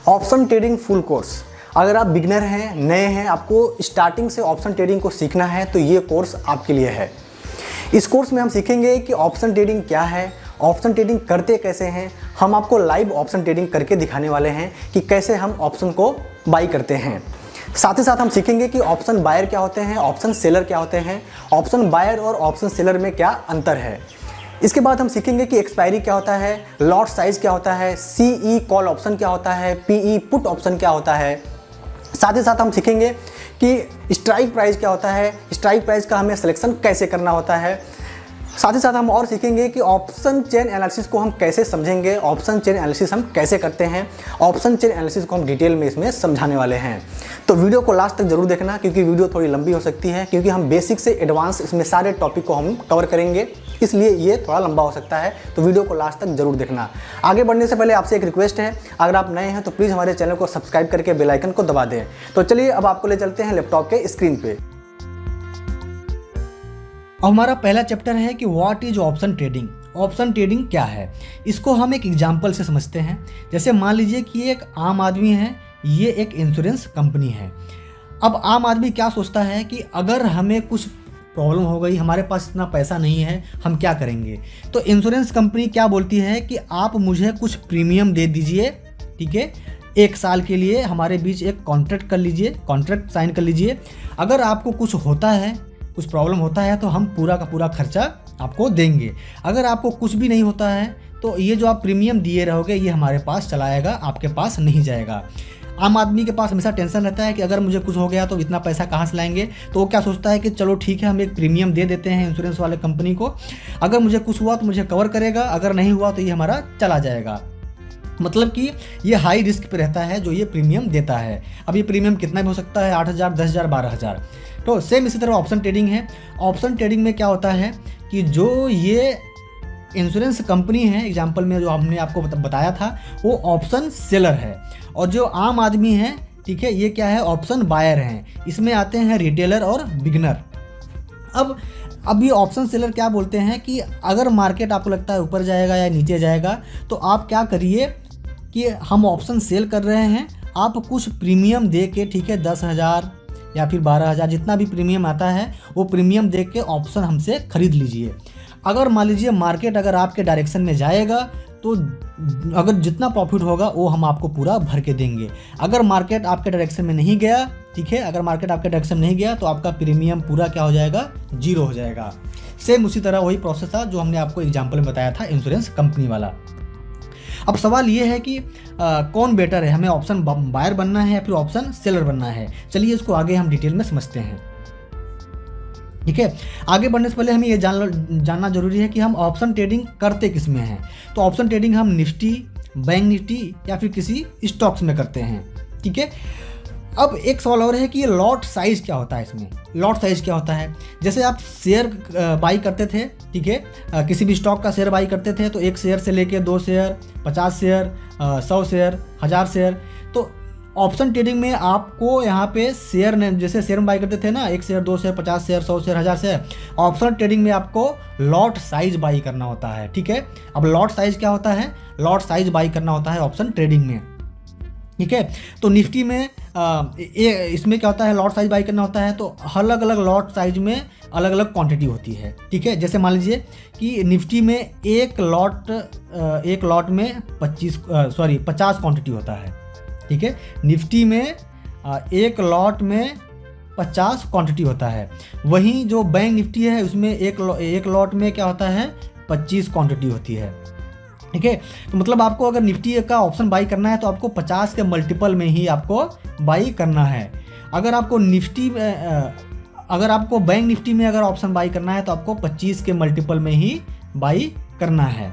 Option trading full course. अगर आप beginner हैं, नए हैं, आपको स्टार्टिंग से ऑप्शन ट्रेडिंग को सीखना है तो ये कोर्स आपके लिए है। इस कोर्स में हम सीखेंगे कि ऑप्शन ट्रेडिंग क्या है, ऑप्शन ट्रेडिंग करते कैसे हैं। हम आपको लाइव ऑप्शन ट्रेडिंग करके दिखाने वाले हैं कि कैसे हम ऑप्शन को बाई करते हैं। साथ ही साथ हम सीखेंगे कि ऑप्शन बायर क्या होते हैं, ऑप्शन सेलर क्या होते हैं, ऑप्शन बायर और ऑप्शन सेलर में क्या अंतर है। इसके बाद हम सीखेंगे कि एक्सपायरी क्या होता है, लॉट साइज क्या होता है, सीई कॉल ऑप्शन क्या होता है, पीई पुट ऑप्शन क्या होता है। साथ ही साथ हम सीखेंगे कि स्ट्राइक प्राइस क्या होता है, स्ट्राइक प्राइस का हमें सिलेक्शन कैसे करना होता है। साथ ही साथ हम और सीखेंगे कि ऑप्शन चेन एनालिसिस को हम कैसे समझेंगे, ऑप्शन चेन एनालिसिस हम कैसे करते हैं, ऑप्शन चेन एनालिसिस को हम डिटेल में इसमें समझाने वाले हैं। तो वीडियो को लास्ट तक जरूर देखना, क्योंकि वीडियो थोड़ी लंबी हो सकती है, क्योंकि हम बेसिक से एडवांस इसमें सारे टॉपिक को हम कवर करेंगे, इसलिए ये थोड़ा लंबा हो सकता है। तो वीडियो को लास्ट तक जरूर देखना। आगे बढ़ने से पहले आपसे एक रिक्वेस्ट है, अगर आप नए हैं तो प्लीज़ हमारे चैनल को सब्सक्राइब करके बेल आइकन को दबा दें। तो चलिए अब आपको ले चलते हैं लैपटॉप के स्क्रीन पे। अब हमारा पहला चैप्टर है कि what is option trading. Option trading क्या है, इसको हम एक एग्जाम्पल से समझते हैं। जैसे मान लीजिए कि एक आम आदमी है, ये एक इंश्योरेंस कंपनी है। अब आम आदमी क्या सोचता है कि अगर हमें कुछ प्रॉब्लम हो गई, हमारे पास इतना पैसा नहीं है, हम क्या करेंगे। तो इंश्योरेंस कंपनी क्या बोलती है कि आप मुझे कुछ प्रीमियम दे दीजिए, ठीक है, 1 साल के लिए हमारे बीच एक कॉन्ट्रैक्ट कर लीजिए, कॉन्ट्रैक्ट साइन कर लीजिए। अगर आपको कुछ होता है, कुछ प्रॉब्लम होता है, तो हम पूरा का पूरा खर्चा आपको देंगे। अगर आपको कुछ भी नहीं होता है तो ये जो आप प्रीमियम दिए रहोगे ये हमारे पास चला आएगा, आपके पास नहीं जाएगा। आम आदमी के पास हमेशा टेंशन रहता है कि अगर मुझे कुछ हो गया तो इतना पैसा कहाँ से लाएंगे। तो वो क्या सोचता है कि चलो ठीक है, हम एक प्रीमियम दे देते हैं इंश्योरेंस वाले कंपनी को, अगर मुझे कुछ हुआ तो मुझे कवर करेगा, अगर नहीं हुआ तो ये हमारा चला जाएगा। मतलब कि ये हाई रिस्क पे रहता है जो ये प्रीमियम देता है। अब ये प्रीमियम कितना भी हो सकता है, 8,000, 10,000, 12,000। तो सेम इसी तरह ऑप्शन ट्रेडिंग है। ऑप्शन ट्रेडिंग में क्या होता है कि जो ये इंश्योरेंस कंपनी है, एग्जाम्पल में जो हमने आपको बताया था, वो ऑप्शन सेलर है। और जो आम आदमी है, ठीक है, ये क्या है, ऑप्शन बायर हैं। इसमें आते हैं रिटेलर और बिगनर। अब ये ऑप्शन सेलर क्या बोलते हैं कि अगर मार्केट आपको लगता है ऊपर जाएगा या नीचे जाएगा, तो आप क्या करिए कि हम ऑप्शन सेल कर रहे हैं, आप कुछ प्रीमियम दे के, ठीक है, 10,000 या फिर 12,000, जितना भी प्रीमियम आता है वो प्रीमियम दे के ऑप्शन हमसे ख़रीद लीजिए। अगर मान लीजिए मार्केट अगर आपके डायरेक्शन में जाएगा तो अगर जितना प्रॉफिट होगा वो हम आपको पूरा भर के देंगे। अगर मार्केट आपके डायरेक्शन में नहीं गया, ठीक है, अगर मार्केट आपके डायरेक्शन में नहीं गया तो आपका प्रीमियम पूरा क्या हो जाएगा, 0 हो जाएगा। सेम उसी तरह वही प्रोसेस था जो हमने आपको एग्जाम्पल में बताया था इंश्योरेंस कंपनी वाला। अब सवाल ये है कि कौन बेटर है, हमें ऑप्शन बायर बनना है या फिर ऑप्शन सेलर बनना है। चलिए इसको आगे हम डिटेल में समझते हैं, ठीक है। आगे बढ़ने से पहले हमें ये जानना जरूरी है कि हम ऑप्शन ट्रेडिंग करते किस में हैं। तो ऑप्शन ट्रेडिंग हम निफ्टी, बैंक निफ्टी या फिर किसी स्टॉक्स में करते हैं, ठीक है। अब एक सवाल और है कि ये लॉट साइज क्या होता है। इसमें लॉट साइज क्या होता है, जैसे आप शेयर बाई करते थे, ठीक है, किसी भी स्टॉक का शेयर बाई करते थे तो 1 शेयर से लेके 2 शेयर, 50 शेयर, 100 शेयर, 1000 शेयर। तो ऑप्शन ट्रेडिंग में आपको यहाँ पे शेयर ने, जैसे शेयर में बाई करते थे ना, 1 share, 2 share, 50 share, 100 share, 1000 share, option trading में आपको लॉट साइज बाई करना होता है, ठीक है। अब लॉट साइज क्या होता है, लॉट साइज बाई करना होता है ऑप्शन ट्रेडिंग में, ठीक है। तो निफ्टी में इसमें क्या होता है, लॉट साइज बाई करना होता है, तो अलग अलग लॉट साइज में अलग अलग क्वांटिटी होती है, ठीक है। जैसे मान लीजिए कि निफ्टी में एक लॉट में 50 क्वांटिटी होता है, ठीक है। निफ्टी में एक लॉट में 50 क्वांटिटी होता है। वहीं जो बैंक निफ्टी है उसमें एक लॉट में क्या होता है, 25 क्वांटिटी होती है, ठीक है। तो मतलब आपको अगर निफ्टी का ऑप्शन बाई करना है तो आपको 50 के मल्टीपल में ही आपको बाई करना है। अगर आपको बैंक निफ्टी में अगर ऑप्शन बाई करना है तो आपको 25 के मल्टीपल में ही बाई करना है।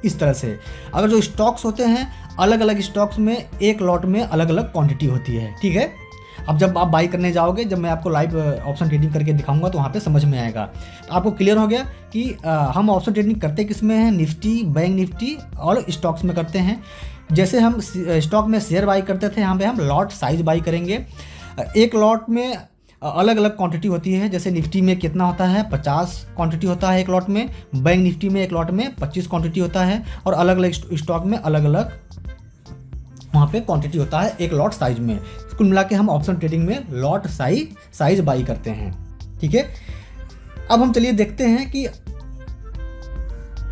इस तरह से अगर जो स्टॉक्स होते हैं, अलग अलग स्टॉक्स में एक लॉट में अलग अलग क्वांटिटी होती है, ठीक है। अब जब आप बाई करने जाओगे, जब मैं आपको लाइव ऑप्शन ट्रेडिंग करके दिखाऊंगा तो वहाँ पे समझ में आएगा। तो आपको क्लियर हो गया कि हम ऑप्शन ट्रेडिंग करते किस में हैं, निफ्टी, बैंक निफ्टी और स्टॉक्स में करते हैं। जैसे हम स्टॉक में शेयर बाई करते थे, यहाँ पे हम लॉट साइज बाई करेंगे। एक लॉट में अलग अलग क्वांटिटी होती है। जैसे निफ्टी में कितना होता है, 50 क्वांटिटी होता है एक लॉट में, बैंक निफ्टी में एक लॉट में 25 क्वांटिटी होता है, और अलग अलग स्टॉक में अलग अलग वहाँ पे क्वांटिटी होता है एक लॉट साइज में। कुल मिला के हम ऑप्शन ट्रेडिंग में लॉट साइज बाई करते हैं। ठीक है, अब हम चलिए देखते हैं कि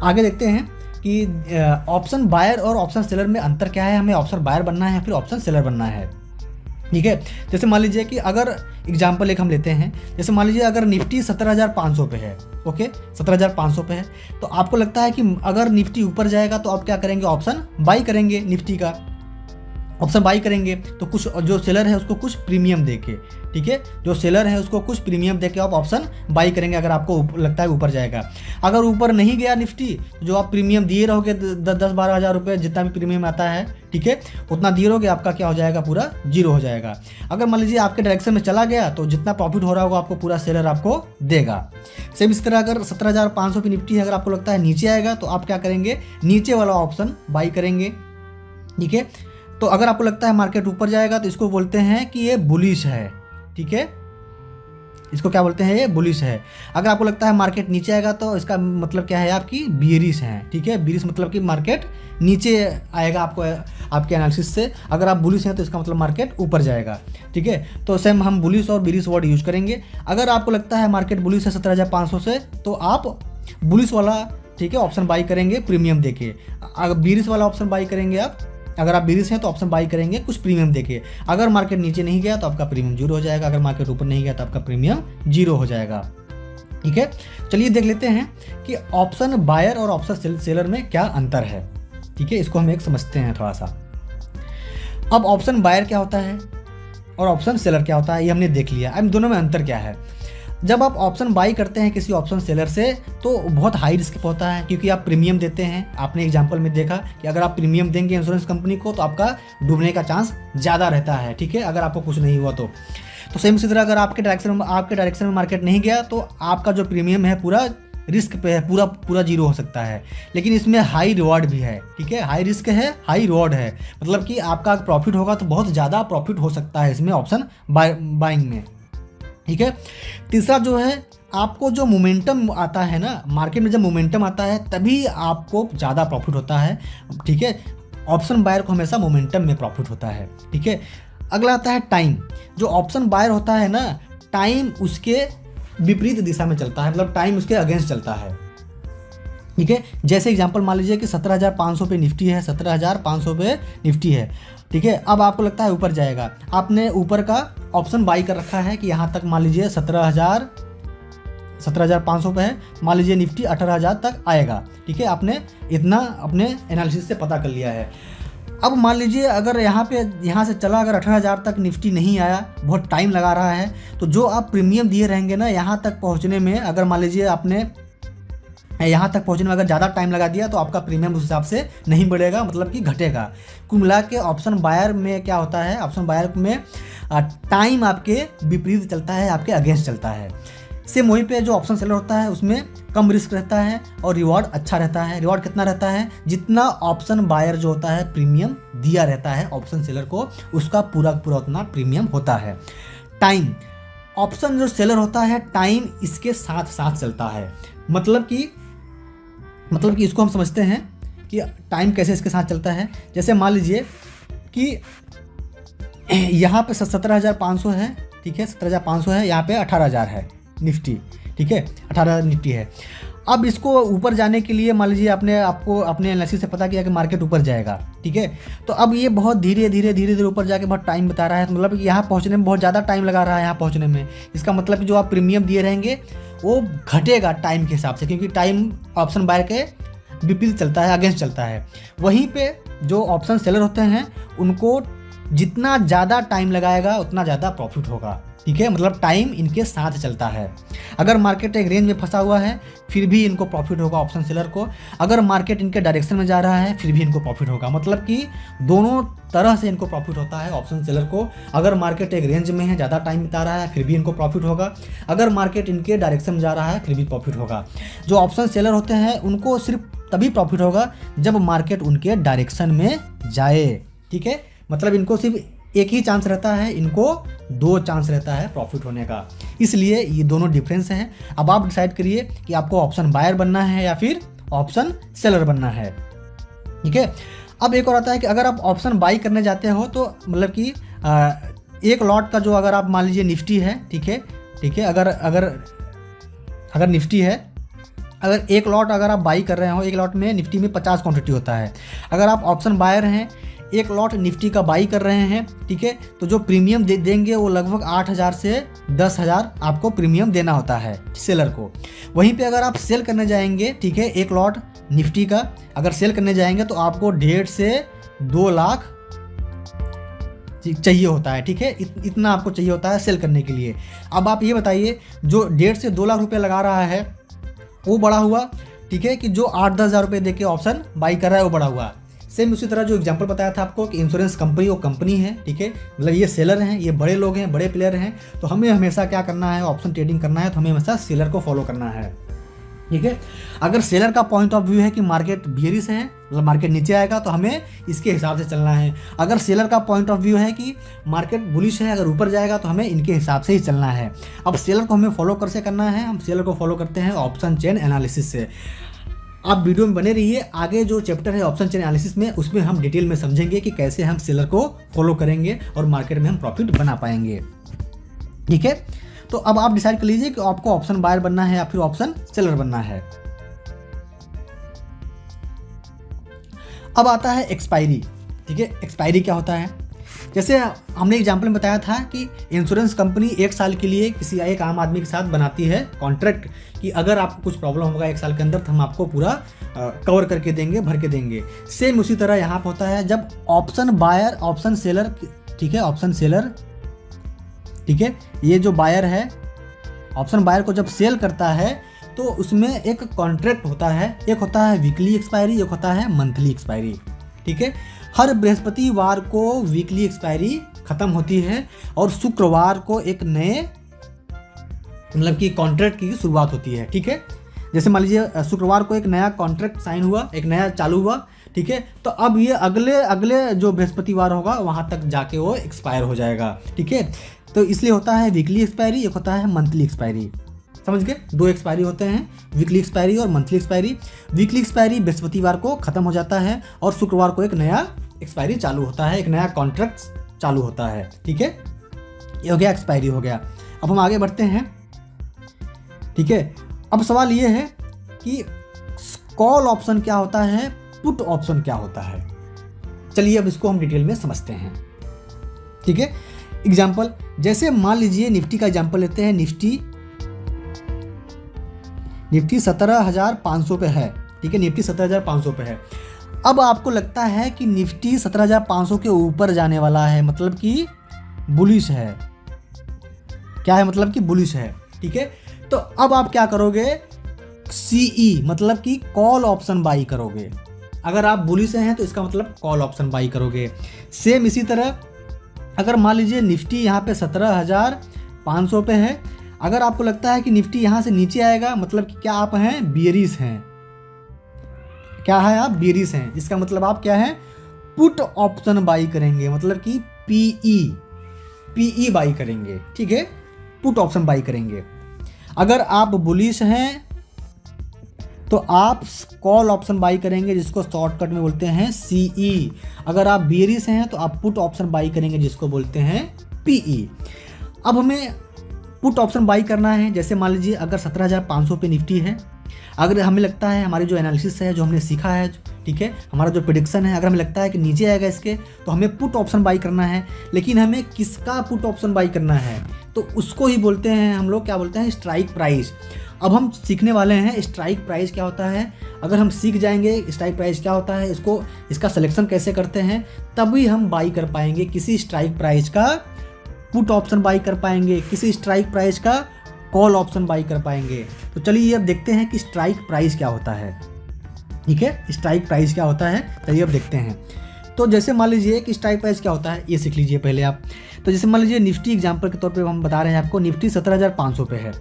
आगे देखते हैं कि ऑप्शन बायर और ऑप्शन सेलर में अंतर क्या है, हमें ऑप्शन बायर बनना है या फिर ऑप्शन सेलर बनना है। ठीक है, जैसे मान लीजिए कि अगर एग्जांपल एक हम लेते हैं, जैसे मान लीजिए अगर निफ्टी 17,500 पे है, ओके 17,500 पे है, तो आपको लगता है कि अगर निफ्टी ऊपर जाएगा तो आप क्या करेंगे, ऑप्शन बाई करेंगे, निफ्टी का ऑप्शन बाई करेंगे। तो कुछ जो सेलर है उसको कुछ प्रीमियम देके, ठीक है, जो सेलर है उसको कुछ प्रीमियम देके आप ऑप्शन बाई करेंगे अगर आपको लगता है ऊपर जाएगा। अगर ऊपर नहीं गया निफ्टी, जो आप प्रीमियम दिए रहोगे 10-12 हज़ार रुपये जितना भी प्रीमियम आता है, ठीक है, उतना दिए रहोगे, आपका क्या हो जाएगा, पूरा जीरो हो जाएगा। अगर मान लीजिए आपके डायरेक्शन में चला गया तो जितना प्रॉफिट हो रहा होगा आपको पूरा सेलर आपको देगा। सेम इस तरह अगर 17,500 की निफ्टी है, अगर आपको लगता है नीचे आएगा तो आप क्या करेंगे, नीचे वाला ऑप्शन बाई करेंगे। ठीक है, तो अगर आपको लगता है मार्केट ऊपर जाएगा तो इसको बोलते हैं कि ये बुलिश है। ठीक है, इसको क्या बोलते हैं, ये बुलिश है। अगर आपको लगता है मार्केट नीचे आएगा तो इसका मतलब क्या है, आपकी बियरिश है। ठीक है, बियरिश मतलब कि मार्केट नीचे आएगा आपको आपके एनालिसिस से। अगर आप बुलिश हैं तो इसका मतलब मार्केट ऊपर जाएगा। ठीक है, तो सेम हम बुलिश और बियरिश वर्ड यूज करेंगे। अगर आपको लगता है मार्केट बुलिश है 17,500 से, तो आप बुलिश वाला, ठीक है, ऑप्शन बाई करेंगे प्रीमियम देके। अगर बियरिश वाला ऑप्शन बाई करेंगे आप, अगर आप बियरिश हैं तो ऑप्शन बाई करेंगे कुछ प्रीमियम देके। अगर मार्केट नीचे नहीं गया तो आपका प्रीमियम जीरो हो जाएगा, अगर मार्केट ऊपर नहीं गया तो आपका प्रीमियम जीरो हो जाएगा। ठीक है, चलिए देख लेते हैं कि ऑप्शन बायर और ऑप्शन सेलर में क्या अंतर है। ठीक है, इसको हम एक समझते हैं थोड़ा सा। अब ऑप्शन बायर क्या होता है और ऑप्शन सेलर क्या होता है, ये हमने देख लिया। अब दोनों में अंतर क्या है। जब आप ऑप्शन बाई करते हैं किसी ऑप्शन सेलर से तो बहुत हाई रिस्क होता है, क्योंकि आप प्रीमियम देते हैं। आपने एग्जांपल में देखा कि अगर आप प्रीमियम देंगे इंश्योरेंस कंपनी को तो आपका डूबने का चांस ज़्यादा रहता है। ठीक है, अगर आपको कुछ नहीं हुआ तो सेम इसी तरह अगर आपके डायरेक्शन में मार्केट नहीं गया तो आपका जो प्रीमियम है पूरा रिस्क पे है, पूरा जीरो हो सकता है। लेकिन इसमें हाई रिवॉर्ड भी है। ठीक है, हाई रिस्क है, हाई रिवॉर्ड है, मतलब कि आपका प्रॉफिट होगा तो बहुत ज़्यादा प्रॉफिट हो सकता है इसमें ऑप्शन बाइंग में। ठीक है, तीसरा जो है, आपको जो मोमेंटम आता है ना मार्केट में, जब मोमेंटम आता है तभी आपको ज़्यादा प्रॉफिट होता है। ठीक है, ऑप्शन बायर को हमेशा मोमेंटम में प्रॉफिट होता है। ठीक है, अगला आता है टाइम। जो ऑप्शन बायर होता है ना, टाइम उसके विपरीत दिशा में चलता है, मतलब टाइम उसके अगेंस्ट चलता है। ठीक है, जैसे एग्जांपल मान लीजिए कि 17,500 पे निफ्टी है, 17,500 पे निफ्टी है। ठीक है, अब आपको लगता है ऊपर जाएगा, आपने ऊपर का ऑप्शन बाई कर रखा है कि यहाँ तक मान लीजिए 17,500 पे है, मान लीजिए निफ्टी 18,000 तक आएगा। ठीक है, आपने इतना अपने एनालिसिस से पता कर लिया है। अब मान लीजिए अगर यहाँ से चला, अगर 18,000 तक निफ्टी नहीं आया, बहुत टाइम लगा रहा है, तो जो आप प्रीमियम दिए रहेंगे ना यहाँ तक पहुँचने में, अगर मान लीजिए आपने यहाँ तक पहुँचने में अगर ज़्यादा टाइम लगा दिया तो आपका प्रीमियम उस हिसाब से नहीं बढ़ेगा, मतलब कि घटेगा। कुल मिला के ऑप्शन बायर में क्या होता है, ऑप्शन बायर में टाइम आपके विपरीत चलता है, आपके अगेंस्ट चलता है। सेम वहीं पे जो ऑप्शन सेलर होता है उसमें कम रिस्क रहता है और रिवॉर्ड अच्छा रहता है। रिवॉर्ड कितना रहता है, जितना ऑप्शन बायर जो होता है प्रीमियम दिया रहता है ऑप्शन सेलर को, उसका पूरा उतना प्रीमियम होता है। टाइम, ऑप्शन जो सेलर होता है टाइम इसके साथ साथ चलता है, मतलब कि इसको हम समझते हैं कि टाइम कैसे इसके साथ चलता है। जैसे मान लीजिए कि यहाँ पे 17,500 है, ठीक है, 17,500 है, यहाँ पे 18,000 है निफ्टी। ठीक है, 18,000 निफ्टी है। अब इसको ऊपर जाने के लिए मान लीजिए आपको अपने एनालिसिस से पता किया कि मार्केट ऊपर जाएगा। ठीक है, तो अब ये बहुत धीरे धीरे ऊपर जाके बहुत टाइम बता रहा है, तो मतलब यहाँ पहुँचने में बहुत ज़्यादा टाइम लगा रहा है यहाँ पहुँचने में। इसका मतलब कि जो आप प्रीमियम दिए रहेंगे वो घटेगा टाइम के हिसाब से, क्योंकि टाइम ऑप्शन बायर के विपरीत चलता है, अगेंस्ट चलता है। वहीं पे जो ऑप्शन सेलर होते हैं उनको जितना ज़्यादा टाइम लगाएगा उतना ज़्यादा प्रॉफिट होगा। ठीक है, मतलब टाइम इनके साथ चलता है। अगर मार्केट एक रेंज में फंसा हुआ है फिर भी इनको प्रॉफिट होगा ऑप्शन सेलर को, अगर मार्केट इनके डायरेक्शन में जा रहा है फिर भी इनको प्रॉफिट होगा, मतलब कि दोनों तरह से इनको प्रॉफिट होता है ऑप्शन सेलर को। अगर मार्केट एक रेंज में है, ज़्यादा टाइम बिता रहा है, फिर भी इनको प्रॉफिट होगा, अगर मार्केट इनके डायरेक्शन में जा रहा है फिर भी प्रॉफिट होगा। जो ऑप्शन सेलर होते हैं उनको सिर्फ तभी प्रॉफिट होगा जब मार्केट उनके डायरेक्शन में जाए। ठीक है, मतलब इनको सिर्फ एक ही चांस रहता है, इनको 2 चांस रहता है प्रॉफिट होने का, इसलिए ये दोनों डिफरेंस हैं। अब आप डिसाइड करिए कि आपको ऑप्शन बायर बनना है या फिर ऑप्शन सेलर बनना है। ठीक है, अब एक और आता है कि अगर आप ऑप्शन बाई करने जाते हो तो मतलब कि एक लॉट का जो अगर आप मान लीजिए निफ्टी है, ठीक है, अगर निफ्टी है, अगर एक लॉट अगर आप बाई कर रहे हो, एक लॉट में निफ्टी में 50 क्वांटिटी होता है। अगर आप ऑप्शन बायर हैं, एक लॉट निफ्टी का बाई कर रहे हैं, ठीक है, तो जो प्रीमियम देंगे वो लगभग 8,000 से 10,000 आपको प्रीमियम देना होता है सेलर को। वहीं पे अगर आप सेल करने जाएंगे, ठीक है, एक लॉट निफ्टी का अगर सेल करने जाएंगे तो आपको 1.5 से 2 लाख चाहिए होता है, ठीक है, इतना आपको चाहिए होता है सेल करने के लिए। अब आप ये बताइए, जो 1.5 से 2 लाख रुपये लगा रहा है वो बड़ा हुआ, ठीक है, कि जो 8-10 हज़ार रुपये देके ऑप्शन बाई कर रहा है वो बड़ा हुआ। सेम उसी तरह जो एग्जांपल बताया था आपको कि इंश्योरेंस कंपनी वो कंपनी है, ठीक है, मतलब ये सेलर हैं, ये बड़े लोग हैं, बड़े प्लेयर हैं, तो हमें हमेशा क्या करना है, ऑप्शन ट्रेडिंग करना है तो हमें हमेशा सेलर को फॉलो करना है, ठीक है। अगर सेलर का पॉइंट ऑफ व्यू है कि मार्केट बियरिश है, मतलब मार्केट नीचे आएगा तो हमें इसके हिसाब से चलना है। अगर सेलर का पॉइंट ऑफ व्यू है कि मार्केट बुलिश है, अगर ऊपर जाएगा तो हमें इनके हिसाब से ही चलना है। अब सेलर को हमें फॉलो कैसे करना है, हम सेलर को फॉलो करते हैं ऑप्शन चेन एनालिसिस से। आप वीडियो में बने रहिए, आगे जो चैप्टर है ऑप्शन चेन एनालिसिस में उसमें हम डिटेल में समझेंगे कि कैसे हम सेलर को फॉलो करेंगे और मार्केट में हम प्रॉफिट बना पाएंगे, ठीक है। तो अब आप डिसाइड कर लीजिए कि आपको ऑप्शन बायर बनना है या फिर ऑप्शन सेलर बनना है। अब आता है एक्सपायरी, ठीक है। एक्सपायरी क्या होता है, जैसे हमने एग्जाम्पल में बताया था कि इंश्योरेंस कंपनी 1 साल के लिए किसी एक आम आदमी के साथ बनाती है कॉन्ट्रैक्ट कि अगर आपको कुछ प्रॉब्लम होगा 1 साल के अंदर तो हम आपको पूरा कवर करके देंगे, भर के देंगे। सेम उसी तरह यहाँ पर होता है, जब ऑप्शन बायर ऑप्शन सेलर, ठीक है, ऑप्शन सेलर, ठीक है, ये जो बायर है ऑप्शन बायर को जब सेल करता है तो उसमें एक कॉन्ट्रैक्ट होता है, एक होता है वीकली एक्सपायरी, एक होता है मंथली एक्सपायरी, ठीक है। हर बृहस्पतिवार को वीकली एक्सपायरी खत्म होती है और शुक्रवार को एक नए मतलब कि कॉन्ट्रैक्ट की शुरुआत होती है, ठीक है। जैसे मान लीजिए शुक्रवार को एक नया कॉन्ट्रैक्ट साइन हुआ, एक नया चालू हुआ, ठीक है, तो अब ये अगले जो बृहस्पतिवार होगा वहाँ तक जाके वो एक्सपायर हो जाएगा, ठीक है। तो इसलिए होता है वीकली एक्सपायरी, एक होता है मंथली एक्सपायरी, समझ गए, 2 एक्सपायरी होते हैं, वीकली एक्सपायरी और मंथली एक्सपायरी। वीकली एक्सपायरी बृहस्पतिवार को खत्म हो जाता है और शुक्रवार को एक नया एक्सपायरी चालू होता है, एक नया कॉन्ट्रैक्ट चालू होता है, ठीक है। ये हो गया एक्सपायरी हो गया। अब हम आगे बढ़ते हैं, ठीक है। अब सवाल ये है कि कॉल ऑप्शन क्या होता है, पुट ऑप्शन क्या होता है। चलिए अब इसको हम डिटेल में समझते हैं, ठीक है। एग्जाम्पल, जैसे मान लीजिए निफ्टी का एग्जाम्पल लेते हैं, निफ्टी 17,500 पे है, ठीक है, निफ्टी 17,500 पे है। अब आपको लगता है कि निफ्टी 17,500 के ऊपर जाने वाला है, मतलब कि बुलिश है, क्या है, मतलब कि बुलिश है, ठीक है। तो अब आप क्या करोगे, सीई मतलब कि कॉल ऑप्शन बाई करोगे। अगर आप बुलिश हैं तो इसका मतलब कॉल ऑप्शन बाई करोगे। सेम इसी तरह अगर मान लीजिए निफ्टी यहाँ पे 17,500 पे है, अगर आपको लगता है कि निफ्टी यहाँ से नीचे आएगा, मतलब कि क्या आप हैं, बियरिश हैं, क्या है, आप बियरिश हैं, इसका मतलब आप क्या हैं, पुट ऑप्शन बाई करेंगे, मतलब कि पीई बाई करेंगे, ठीक है, पुट ऑप्शन बाई करेंगे। अगर आप बुलिश हैं तो आप कॉल ऑप्शन बाई करेंगे, जिसको शॉर्टकट में बोलते हैं सीई। अगर आप बियरिश हैं तो आप पुट ऑप्शन बाई करेंगे, जिसको बोलते हैं पीई। अब हमें पुट ऑप्शन बाई करना है, जैसे मान लीजिए अगर 17,500 पे निफ्टी है, अगर हमें लगता है हमारी जो एनालिसिस है, जो हमने सीखा है, ठीक है, हमारा जो प्रेडिक्शन है, अगर हमें लगता है कि नीचे आएगा इसके तो हमें पुट ऑप्शन बाई करना है। लेकिन हमें किसका पुट ऑप्शन बाई करना है, तो उसको ही बोलते हैं हम लोग, क्या बोलते हैं, स्ट्राइक प्राइस। अब हम सीखने वाले हैं स्ट्राइक प्राइस क्या होता है। अगर हम सीख जाएंगे स्ट्राइक प्राइस क्या होता है, इसका सिलेक्शन कैसे करते हैं, तभी हम बाई कर पाएंगे, किसी स्ट्राइक प्राइस का पुट ऑप्शन बाई कर पाएंगे, किसी स्ट्राइक प्राइस का कॉल ऑप्शन बाई कर पाएंगे। तो चलिए अब देखते हैं कि स्ट्राइक प्राइस क्या होता है, ठीक है, स्ट्राइक प्राइस क्या होता है, चलिए अब देखते हैं। तो जैसे मान लीजिए कि स्ट्राइक प्राइस क्या होता है, ये सीख लीजिए पहले आप। तो जैसे मान लीजिए निफ्टी एग्जांपल के तौर पे हम बता रहे हैं आपको, निफ्टी 17,500 पे है।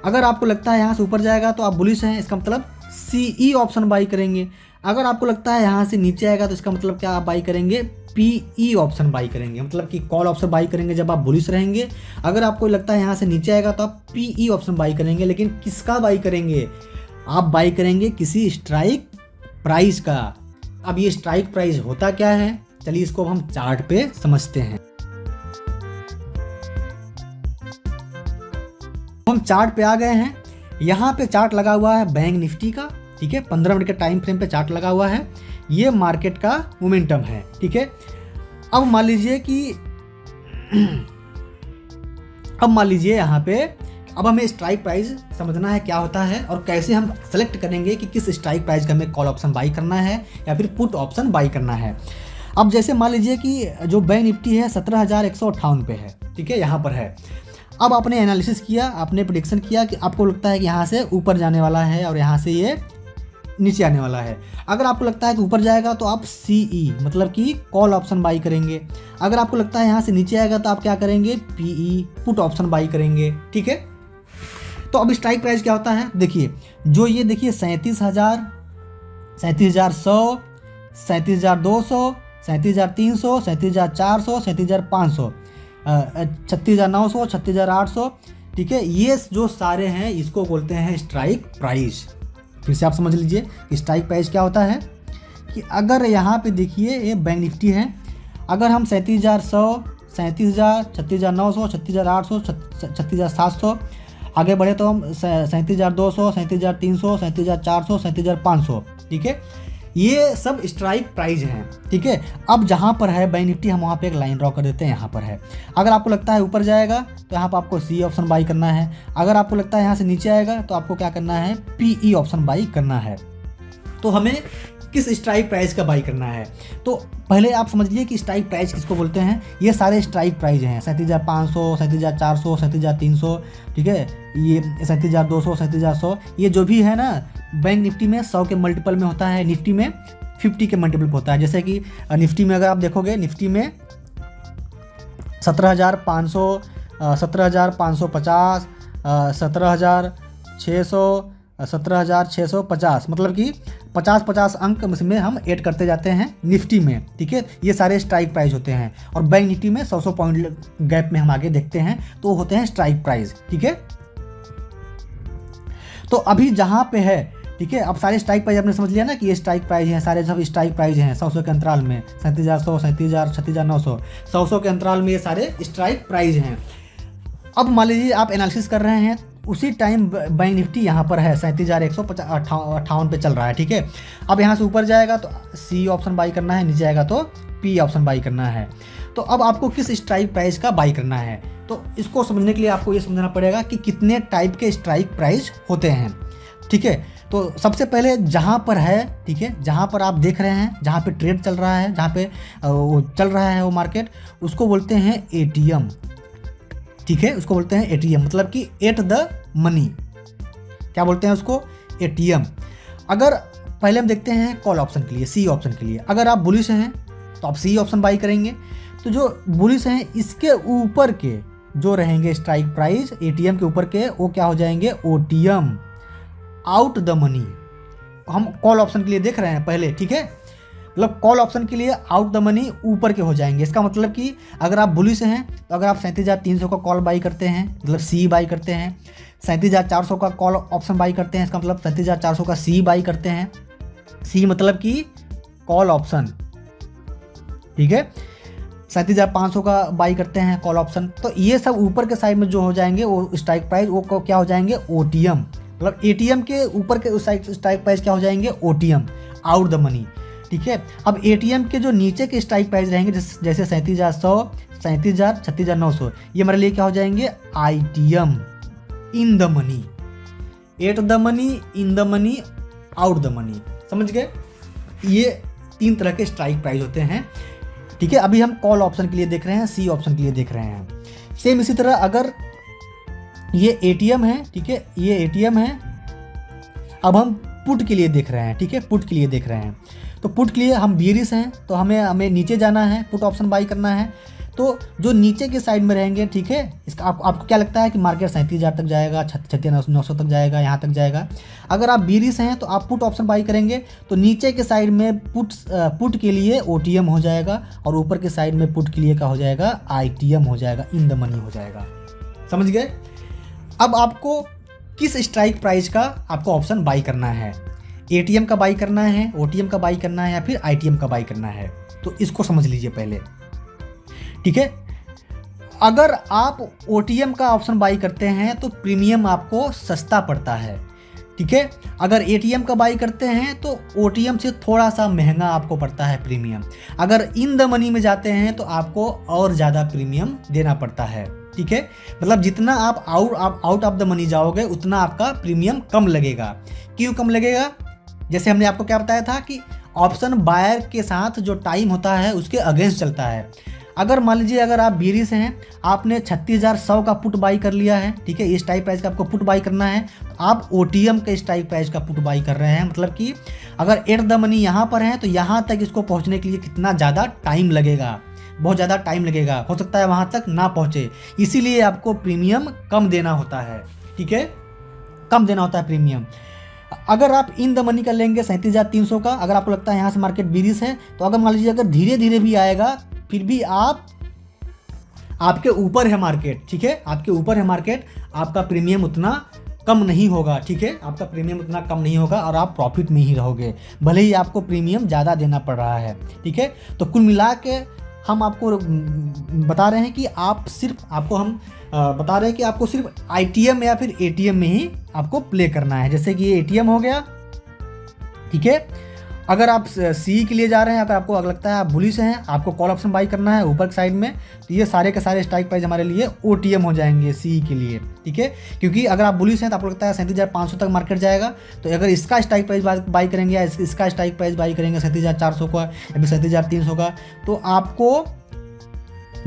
अगर आपको लगता है यहाँ से ऊपर जाएगा तो आप बुलिश हैं, इसका मतलब सीई ऑप्शन बाई करेंगे। अगर आपको लगता है यहाँ से नीचे आएगा तो इसका मतलब क्या आप बाई करेंगे, पीई ऑप्शन बाई करेंगे, मतलब कि कॉल ऑप्शन बाई करेंगे जब आप बुलिश रहेंगे। अगर आपको लगता है यहाँ से नीचे आएगा तो आप पीई ऑप्शन बाई करेंगे, लेकिन किसका बाई करेंगे, आप बाई करेंगे किसी स्ट्राइक प्राइस का। अब ये स्ट्राइक प्राइस होता क्या है, चलिए इसको हम चार्ट पे समझते हैं। हम चार्ट पे आ गए हैं। यहाँ पे चार्ट लगा हुआ है बैंक निफ्टी का, ठीक है, 15 मिनट के टाइम फ्रेम पे चार्ट लगा हुआ है। ये मार्केट का मोमेंटम है, ठीक है। अब मान लीजिए यहाँ पे अब हमें स्ट्राइक प्राइस समझना है क्या होता है और कैसे हम सेलेक्ट करेंगे कि किस स्ट्राइक प्राइस का हमें कॉल ऑप्शन बाई करना है या फिर पुट ऑप्शन बाई करना है। अब जैसे मान लीजिए कि जो बैंक निफ्टी है 17,158 पे है, ठीक है, यहाँ पर है। अब आपने एनालिसिस किया, आपने प्रेडिक्शन किया कि आपको लगता है कि यहाँ से ऊपर जाने वाला है और यहाँ से ये नीचे आने वाला है। अगर आपको लगता है कि ऊपर जाएगा तो आप CE मतलब कि कॉल ऑप्शन बाई करेंगे। अगर आपको लगता है यहाँ से नीचे आएगा तो आप क्या करेंगे, PE पुट ऑप्शन बाई करेंगे, ठीक है। तो अब स्ट्राइक प्राइस क्या होता है, देखिए जो ये देखिए 37,000, 37,100, 37,200, 37,300, 37,400, 37,500, 36,900, 36,800, ठीक है। ये जो सारे हैं इसको बोलते हैं स्ट्राइक प्राइस। फिर से आप समझ लीजिए कि स्ट्राइक प्राइस क्या होता है कि अगर यहाँ पे देखिए ये बैंक निफ्टी है, अगर हम 37,100, 37,000, 36,900, 36,800, 36,700 आगे बढ़े तो हम 37,200, 37,300, 37,400, 37,500, ठीक है। ये सब स्ट्राइक प्राइस हैं, ठीक है। अब जहाँ पर है बैंक निफ्टी हम वहाँ पे एक लाइन ड्रॉ कर देते हैं, यहाँ पर है। अगर आपको लगता है ऊपर जाएगा तो यहाँ पर आपको C ऑप्शन बाई करना है। अगर आपको लगता है यहाँ से नीचे आएगा तो आपको क्या करना है, PE ऑप्शन बाई करना है। तो हमें किस स्ट्राइक प्राइस का बाई करना है, तो पहले आप समझ लीजिए कि स्ट्राइक प्राइस किसको बोलते हैं। ये सारे स्ट्राइक प्राइस हैं 37,500, 37,400, 37,300, ठीक है, ये 37,200, 37,100, ये जो भी है ना बैंक निफ्टी में 100 के मल्टीपल में होता है, निफ्टी में 50 के मल्टीपल होता है। जैसे कि निफ्टी में अगर आप देखोगे, निफ्टी में 17,500, 17,550, 17,600, 17,650, मतलब कि 50-50 अंक में हम ऐड करते जाते हैं निफ्टी में, ठीक है। ये सारे स्ट्राइक प्राइस होते हैं और बैंक निफ्टी में 100 पॉइंट गैप में हम आगे देखते हैं तो होते हैं स्ट्राइक प्राइस, ठीक है। तो अभी जहाँ पे है, ठीक है, अब सारे स्ट्राइक प्राइस आपने समझ लिया ना कि ये स्ट्राइक प्राइस हैं, सारे सब स्ट्राइक प्राइस हैं 100 के अंतराल में, 37,100, 37,000, 36,900, 100 के अंतराल में ये सारे स्ट्राइक प्राइस हैं। अब मान लीजिए आप एनालिसिस कर रहे हैं, उसी टाइम बैंक निफ्टी यहाँ पर है 37,158 पे चल रहा है, ठीक है। अब यहाँ से ऊपर जाएगा तो C ऑप्शन बाई करना है, नीचे आएगा तो P ऑप्शन बाई करना है। तो अब आपको किस स्ट्राइक प्राइस का बाई करना है, तो इसको समझने के लिए आपको ये समझना पड़ेगा कि कितने टाइप के स्ट्राइक प्राइस होते हैं, ठीक है। तो सबसे पहले जहाँ पर है, ठीक है, जहाँ पर आप देख रहे हैं, जहाँ पे ट्रेड चल रहा है, जहाँ पे वो चल रहा है वो मार्केट, उसको बोलते हैं ATM, ठीक है, उसको बोलते हैं ATM मतलब कि एट द मनी। क्या बोलते हैं उसको, ATM। अगर पहले हम देखते हैं कॉल ऑप्शन के लिए, C ऑप्शन के लिए, अगर आप बुलिश हैं तो आप C ऑप्शन बाई करेंगे। तो जो बुलिश हैं इसके ऊपर के जो रहेंगे स्ट्राइक प्राइस ATM के ऊपर के, वो क्या हो जाएंगे, OTM, आउट द मनी। हम कॉल ऑप्शन के लिए देख रहे हैं पहले, ठीक है, मतलब कॉल ऑप्शन के लिए आउट द मनी ऊपर के हो जाएंगे। इसका मतलब कि अगर आप बुलिश हैं तो अगर आप 37,300 का कॉल बाई करते हैं मतलब C बाई करते हैं, 37,400 का कॉल ऑप्शन बाई करते हैं, इसका मतलब 37,400 का C बाई करते हैं। C मतलब कि कॉल ऑप्शन, ठीक है, 37,500 का बाई करते हैं कॉल ऑप्शन। तो ये सब ऊपर के साइड में जो हो जाएंगे वो स्ट्राइक प्राइस, वो क्या हो जाएंगे, OTM, मतलब ATM के ऊपर के स्ट्राइक प्राइस क्या हो जाएंगे, OTM, आउट द मनी, ठीक है। अब ATM के जो नीचे के स्ट्राइक प्राइस रहेंगे जैसे 37,100, 37,000, 36,900, ये हमारे लिए क्या हो जाएंगे, ITM, in the money, at the money, in the money, out the money. समझ गए, ये 3 तरह के स्ट्राइक प्राइस होते हैं, ठीक है। अभी हम कॉल ऑप्शन के लिए देख रहे हैं, C ऑप्शन के लिए देख रहे हैं। सेम इसी तरह अगर ये ATM है, ठीक है, ये ATM है, अब हम पुट के लिए देख रहे हैं, ठीक है, पुट के लिए देख रहे हैं। तो पुट के लिए हम बियरिश हैं तो हमें नीचे जाना है, पुट ऑप्शन बाई करना है। तो जो नीचे के साइड में रहेंगे, ठीक है, इसका आपको क्या लगता है कि मार्केट 37,000 तक जाएगा, 36,900 तक जाएगा, यहाँ तक जाएगा। अगर आप बियरिश हैं तो आप पुट ऑप्शन बाई करेंगे तो नीचे के साइड में पुट के लिए OTM हो जाएगा और ऊपर के साइड में पुट के लिए क्या हो जाएगा, ITM हो जाएगा, इन द मनी हो जाएगा। समझ गए। अब आपको किस स्ट्राइक प्राइस का आपको ऑप्शन बाई करना है, एटीएम का बाई करना है, ओटीएम का बाई करना है या फिर आईटीएम का बाई करना है। तो इसको समझ लीजिए पहले, ठीक है। अगर आप ओटीएम का ऑप्शन बाई करते हैं तो प्रीमियम आपको सस्ता पड़ता है, ठीक है। अगर एटीएम का बाई करते हैं तो ओटीएम से थोड़ा सा महंगा आपको पड़ता है प्रीमियम। अगर इन द मनी में जाते हैं तो आपको और ज़्यादा प्रीमियम देना पड़ता है, ठीक है। मतलब जितना आप आउट ऑफ द मनी जाओगे उतना आपका प्रीमियम कम लगेगा। क्यों कम लगेगा? जैसे हमने आपको क्या बताया था कि ऑप्शन बायर के साथ जो टाइम होता है उसके अगेंस्ट चलता है। अगर मान लीजिए अगर आप बीरी से हैं, आपने 36,100 का पुट बाई कर लिया है, ठीक है, इस टाइप प्राइस का आपको पुट बाई करना है, तो आप ओटीएम के इस टाइप प्राइस का पुट बाई कर रहे हैं। मतलब कि अगर एट द मनी यहाँ पर है तो यहाँ तक इसको पहुँचने के लिए कितना ज़्यादा टाइम लगेगा, बहुत ज़्यादा टाइम लगेगा, हो सकता है वहाँ तक ना पहुँचे, इसीलिए आपको प्रीमियम कम देना होता है, ठीक है, कम देना होता है प्रीमियम। अगर आप इन द मनी का लेंगे 37,300 का, अगर आपको लगता है यहाँ से मार्केट 20 है, तो अगर मान लीजिए अगर धीरे धीरे भी आएगा फिर भी आपके ऊपर है मार्केट, ठीक है, आपके ऊपर है मार्केट, आपका प्रीमियम उतना कम नहीं होगा, ठीक है, आपका प्रीमियम उतना कम नहीं होगा और आप प्रॉफिट में ही रहोगे, भले ही आपको प्रीमियम ज़्यादा देना पड़ रहा है, ठीक है। तो कुल मिला के हम आपको बता रहे हैं कि बता रहे हैं कि आपको सिर्फ आईटीएम या फिर एटीएम में ही आपको प्ले करना है। जैसे कि ये एटीएम हो गया, ठीक है। अगर आप सी के लिए जा रहे हैं, अगर आपको लगता है आप बुलिश हैं, आपको कॉल ऑप्शन बाई करना है ऊपर साइड में, तो ये सारे के सारे स्ट्राइक प्राइस हमारे लिए ओटीएम हो जाएंगे सी के लिए, ठीक है। क्योंकि अगर आप बुलिश हैं तो आपको लगता है 37,500 तक मार्केट जाएगा, तो अगर इसका स्ट्राइक प्राइस बाई करेंगे या इसका स्ट्राइक प्राइस बाई करेंगे 37,400 का या फिर 37,300 का, तो आपको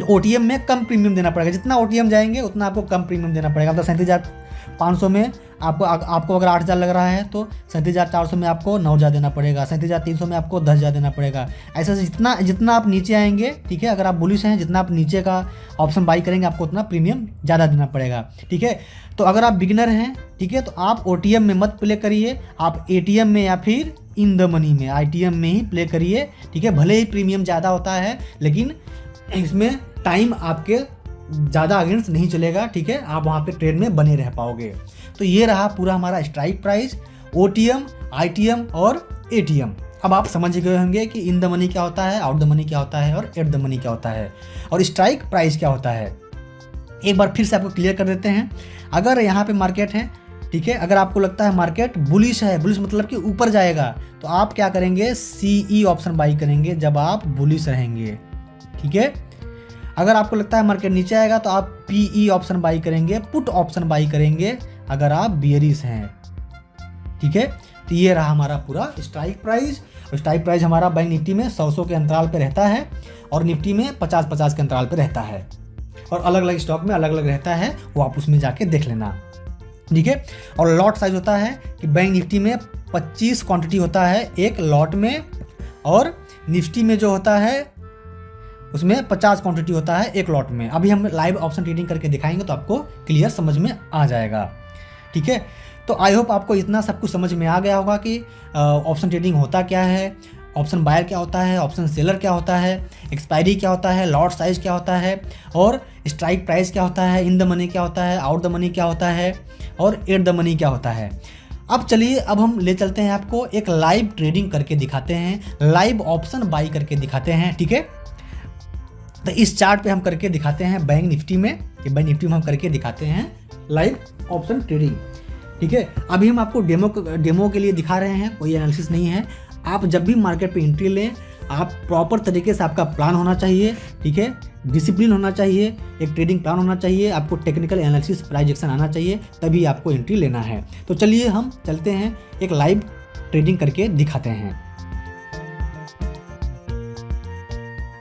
ओटीएम में कम प्रीमियम देना पड़ेगा। जितना ओटीएम जाएंगे उतना आपको कम प्रीमियम देना पड़ेगा। मतलब 37,500 में आपको अगर 8,000 लग रहा है तो 37,400 में आपको 9,000 देना पड़ेगा, 37,300 में आपको 10,000 देना पड़ेगा। ऐसे जितना आप नीचे आएंगे, ठीक है, अगर आप बुलिश हैं, जितना आप नीचे का ऑप्शन बाई करेंगे आपको उतना प्रीमियम ज़्यादा देना पड़ेगा, ठीक है। तो अगर आप बिगिनर हैं, ठीक है, तो आप ओटीएम में मत प्ले करिए, आप एटीएम में या फिर इन द मनी में आईटीएम में ही प्ले करिए, ठीक है। भले ही प्रीमियम ज़्यादा होता है लेकिन इसमें टाइम आपके ज़्यादा अगेंस्ट नहीं चलेगा, ठीक है, आप वहाँ पे ट्रेड में बने रह पाओगे। तो ये रहा पूरा हमारा स्ट्राइक प्राइस, ओटीएम, आईटीएम और एटीएम। अब आप समझ गए होंगे कि इन द मनी क्या होता है, आउट द मनी क्या होता है और एट द मनी क्या होता है और स्ट्राइक प्राइस क्या होता है। एक बार फिर से आपको क्लियर कर देते हैं। अगर यहाँ पे मार्केट है, ठीक है, अगर आपको लगता है मार्केट बुलिश है, बुलिश मतलब कि ऊपर जाएगा, तो आप क्या करेंगे, सीई ऑप्शन बाई करेंगे जब आप बुलिश रहेंगे, ठीक है। अगर आपको लगता है मार्केट नीचे आएगा तो आप पीई ऑप्शन बाई करेंगे, पुट ऑप्शन बाई करेंगे अगर आप बियरिश हैं, ठीक है। तो ये रहा हमारा पूरा स्ट्राइक प्राइस। स्ट्राइक प्राइस हमारा बैंक निफ्टी में 100 के अंतराल पे रहता है और निफ्टी में 50 के अंतराल पे रहता है और अलग अलग स्टॉक में अलग अलग रहता है, वो आप उसमें जाके देख लेना, ठीक है। और लॉट साइज होता है कि बैंक निफ्टी में 25 क्वांटिटी होता है एक लॉट में और निफ्टी में जो होता है उसमें 50 क्वांटिटी होता है एक लॉट में। अभी हम लाइव ऑप्शन ट्रेडिंग करके दिखाएंगे तो आपको क्लियर समझ में आ जाएगा, ठीक है। तो आई होप आपको इतना सब कुछ समझ में आ गया होगा कि ऑप्शन ट्रेडिंग होता क्या है, ऑप्शन बायर क्या होता है, ऑप्शन सेलर क्या होता है, एक्सपायरी क्या होता है, लॉट साइज क्या होता है और स्ट्राइक प्राइस क्या होता है, इन द मनी क्या होता है, आउट द मनी क्या होता है और एट द मनी क्या होता है। अब चलिए अब हम ले चलते हैं आपको एक लाइव ट्रेडिंग करके दिखाते हैं, लाइव ऑप्शन बाई करके दिखाते हैं, ठीक है। तो इस चार्ट पे हम करके दिखाते हैं बैंक निफ्टी में, कि बैंक निफ्टी में हम करके दिखाते हैं लाइव ऑप्शन ट्रेडिंग, ठीक है। अभी हम आपको डेमो के लिए दिखा रहे हैं, कोई एनालिसिस नहीं है। आप जब भी मार्केट पे एंट्री लें, आप प्रॉपर तरीके से आपका प्लान होना चाहिए, ठीक है, डिसिप्लिन होना चाहिए, एक ट्रेडिंग प्लान होना चाहिए, आपको टेक्निकल एनालिसिस प्राइस एक्शन आना चाहिए, तभी आपको एंट्री लेना है। तो चलिए हम चलते हैं एक लाइव ट्रेडिंग करके दिखाते हैं।